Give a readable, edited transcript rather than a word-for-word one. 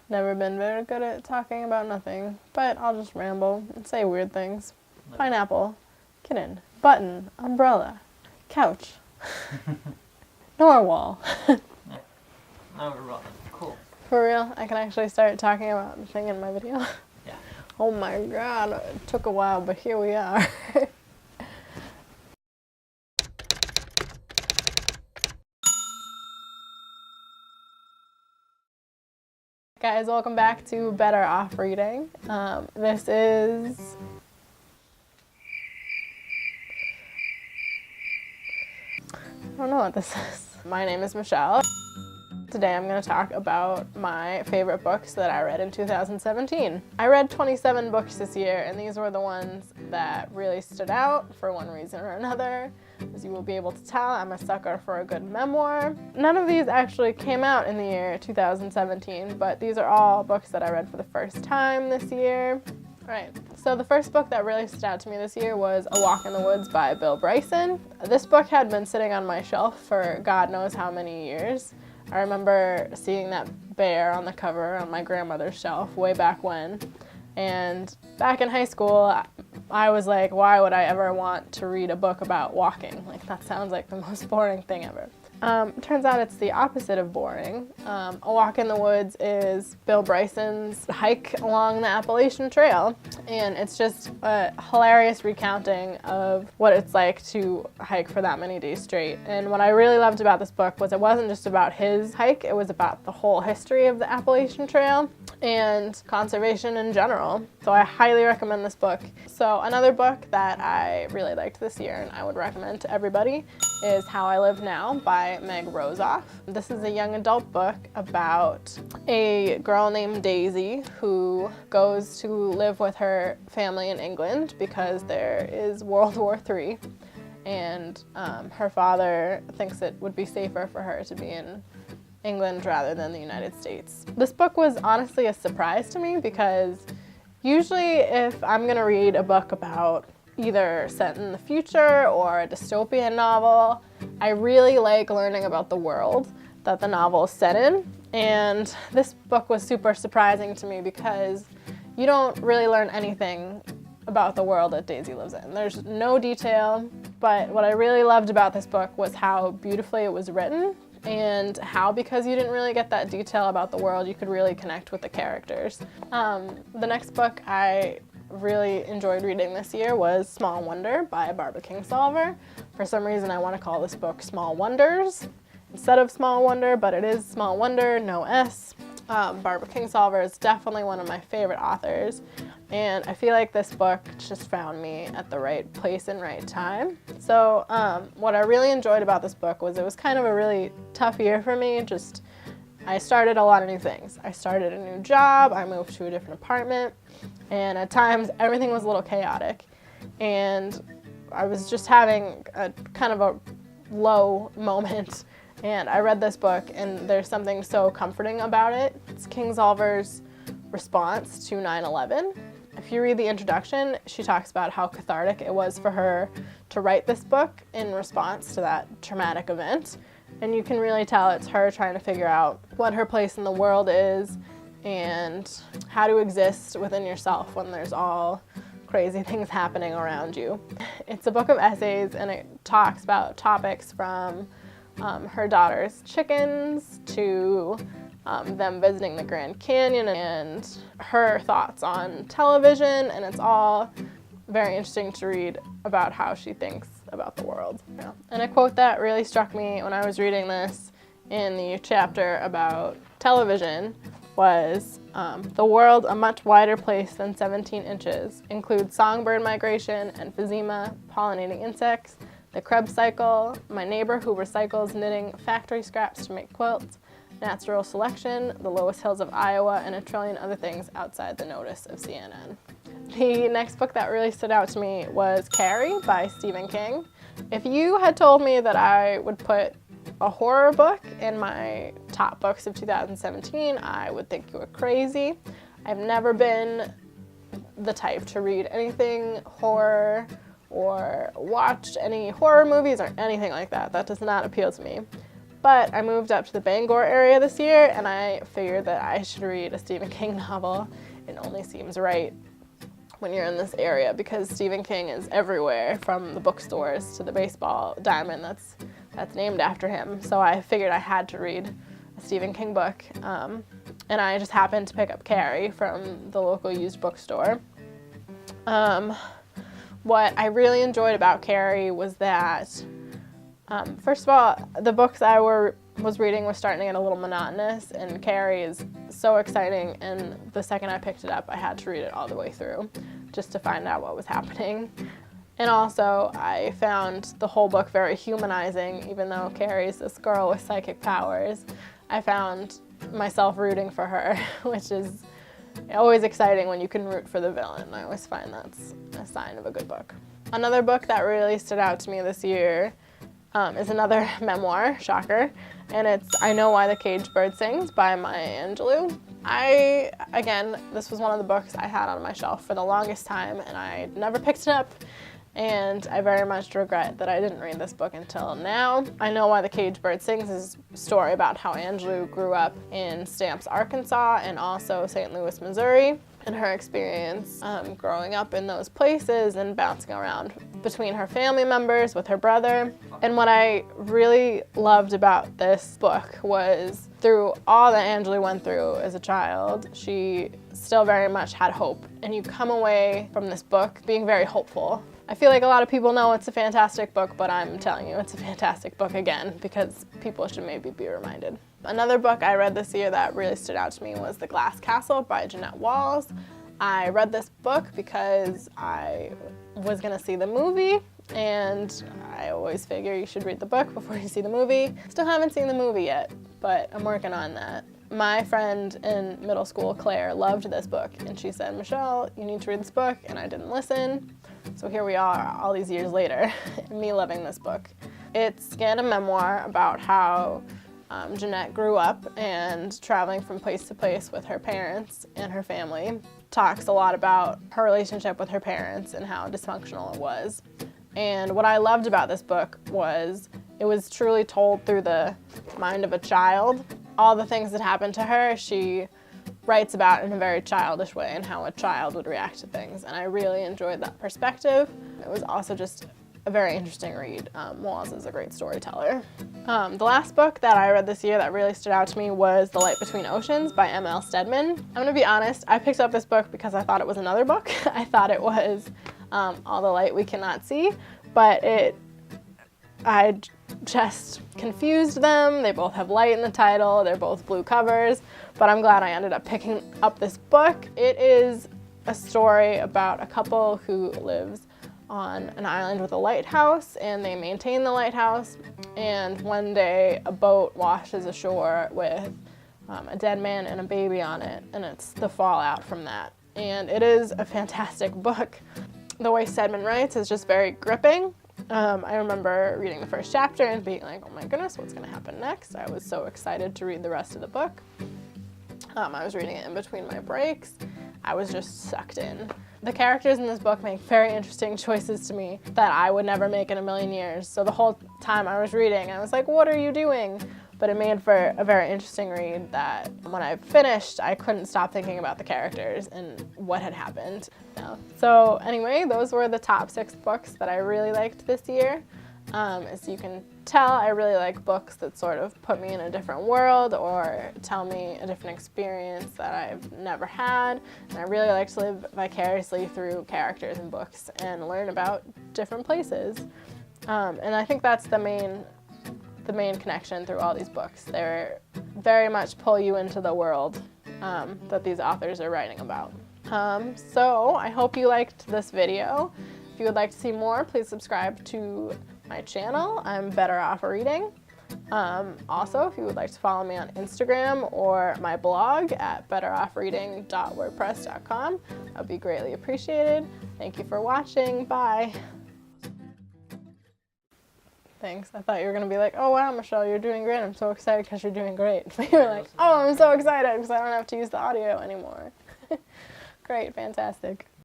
Never been very good at talking about nothing, but I'll just ramble and say weird things. Pineapple, kitten, button, umbrella, couch, Norwal. Now we're rolling. Cool. For real? I can actually start talking about the thing in my video? Yeah. Oh my god, it took a while, but here we are. Guys, welcome back to Better Off Reading. This is... I don't know what this is. My name is Michelle. Today I'm going to talk about my favorite books that I read in 2017. I read 27 books this year, and these were the ones that really stood out for one reason or another. As you will be able to tell, I'm a sucker for a good memoir. None of these actually came out in the year 2017, but these are all books that I read for the first time this year. Alright, so the first book that really stood out to me this year was A Walk in the Woods by Bill Bryson. This book had been sitting on my shelf for God knows how many years. I remember seeing that bear on the cover on my grandmother's shelf way back when. And back in high school, I was like, why would I ever want to read a book about walking? Like, that sounds like the most boring thing ever. Turns out it's the opposite of boring. A Walk in the Woods is Bill Bryson's hike along the Appalachian Trail, and it's just a hilarious recounting of what it's like to hike for that many days straight. And what I really loved about this book was it wasn't just about his hike, it was about the whole history of the Appalachian Trail and conservation in general. So I highly recommend this book. So another book that I really liked this year and I would recommend to everybody is How I Live Now by Meg Rosoff. This is a young adult book about a girl named Daisy who goes to live with her family in England because there is World War III, and her father thinks it would be safer for her to be in England rather than the United States. This book was honestly a surprise to me because usually if I'm gonna read a book about either set in the future or a dystopian novel, I really like learning about the world that the novel is set in. And this book was super surprising to me because you don't really learn anything about the world that Daisy lives in. There's no detail, but what I really loved about this book was how beautifully it was written and how, because you didn't really get that detail about the world, you could really connect with the characters. The next book I really enjoyed reading this year was Small Wonder by Barbara Kingsolver. For some reason I want to call this book Small Wonders instead of Small Wonder, but it is Small Wonder, no S. Barbara Kingsolver is definitely one of my favorite authors, and I feel like this book just found me at the right place and right time. So what I really enjoyed about this book was it was kind of a really tough year for me. I started a lot of new things. I started a new job, I moved to a different apartment, and at times everything was a little chaotic. And I was just having a kind of a low moment, and I read this book and there's something so comforting about it. It's Kingsolver's response to 9/11. If you read the introduction, she talks about how cathartic it was for her to write this book in response to that traumatic event. And you can really tell it's her trying to figure out what her place in the world is and how to exist within yourself when there's all crazy things happening around you. It's a book of essays, and it talks about topics from her daughter's chickens to them visiting the Grand Canyon and her thoughts on television, and it's all very interesting to read about how she thinks about the world. Yeah. And a quote that really struck me when I was reading this in the chapter about television was, the world a much wider place than 17 inches includes songbird migration, emphysema, pollinating insects, the Krebs cycle, my neighbor who recycles knitting factory scraps to make quilts, natural selection, the lowest hills of Iowa, and a trillion other things outside the notice of CNN. The next book that really stood out to me was Carrie by Stephen King. If you had told me that I would put a horror book in my top books of 2017, I would think you were crazy. I've never been the type to read anything horror or watch any horror movies or anything like that. That does not appeal to me. But I moved up to the Bangor area this year, and I figured that I should read a Stephen King novel. It only seems right when you're in this area because Stephen King is everywhere, from the bookstores to the baseball diamond that's named after him. So I figured I had to read a Stephen King book, and I just happened to pick up Carrie from the local used bookstore. What I really enjoyed about Carrie was that, first of all, the books I was reading was starting to get a little monotonous, and Carrie is so exciting, and the second I picked it up, I had to read it all the way through just to find out what was happening. And also, I found the whole book very humanizing. Even though Carrie's this girl with psychic powers, I found myself rooting for her, which is always exciting when you can root for the villain. I always find that's a sign of a good book. Another book that really stood out to me this year is another memoir, shocker, and it's I Know Why the Caged Bird Sings by Maya Angelou. Again, this was one of the books I had on my shelf for the longest time, and I never picked it up. And I very much regret that I didn't read this book until now. I Know Why the Caged Bird Sings is a story about how Angelou grew up in Stamps, Arkansas, and also St. Louis, Missouri, and her experience growing up in those places and bouncing around between her family members with her brother. And what I really loved about this book was through all that Angelou went through as a child, she still very much had hope. And you come away from this book being very hopeful. I feel like a lot of people know it's a fantastic book, but I'm telling you it's a fantastic book again because people should maybe be reminded. Another book I read this year that really stood out to me was The Glass Castle by Jeanette Walls. I read this book because I was gonna see the movie, and I always figure you should read the book before you see the movie. Still haven't seen the movie yet, but I'm working on that. My friend in middle school, Claire, loved this book, and she said, Michelle, you need to read this book, and I didn't listen. So here we are all these years later, me loving this book. It's again a memoir about how Jeanette grew up and traveling from place to place with her parents and her family. Talks a lot about her relationship with her parents and how dysfunctional it was. And what I loved about this book was it was truly told through the mind of a child. All the things that happened to her, she writes about in a very childish way and how a child would react to things. And I really enjoyed that perspective. It was also just a very interesting read. Walls is a great storyteller. The last book that I read this year that really stood out to me was The Light Between Oceans by M.L. Stedman. I'm gonna be honest, I picked up this book because I thought it was another book. I thought it was All the Light We Cannot See, but I just confused them. They both have light in the title, they're both blue covers, but I'm glad I ended up picking up this book. It is a story about a couple who lives on an island with a lighthouse, and they maintain the lighthouse, and one day a boat washes ashore with a dead man and a baby on it, and it's the fallout from that. And it is a fantastic book. The way Stedman writes is just very gripping. I remember reading the first chapter and being like, oh my goodness, what's gonna happen next? I was so excited to read the rest of the book. I was reading it in between my breaks. I was just sucked in. The characters in this book make very interesting choices to me that I would never make in a million years. So the whole time I was reading, I was like, what are you doing? But it made for a very interesting read that when I finished, I couldn't stop thinking about the characters and what had happened. So anyway, those were the top 6 books that I really liked this year. As you can tell, I really like books that sort of put me in a different world or tell me a different experience that I've never had. And I really like to live vicariously through characters in books and learn about different places. And I think that's the main connection through all these books. They're very much pull you into the world that these authors are writing about. So I hope you liked this video. If you would like to see more, please subscribe to my channel. I'm Better Off Reading. Also, if you would like to follow me on Instagram or my blog at betteroffreading.wordpress.com, that would be greatly appreciated. Thank you for watching. Bye. Thanks. I thought you were going to be like, oh wow, Michelle, you're doing great. I'm so excited because you're doing great. But you were like, oh, I'm so excited because I don't have to use the audio anymore. Great, fantastic.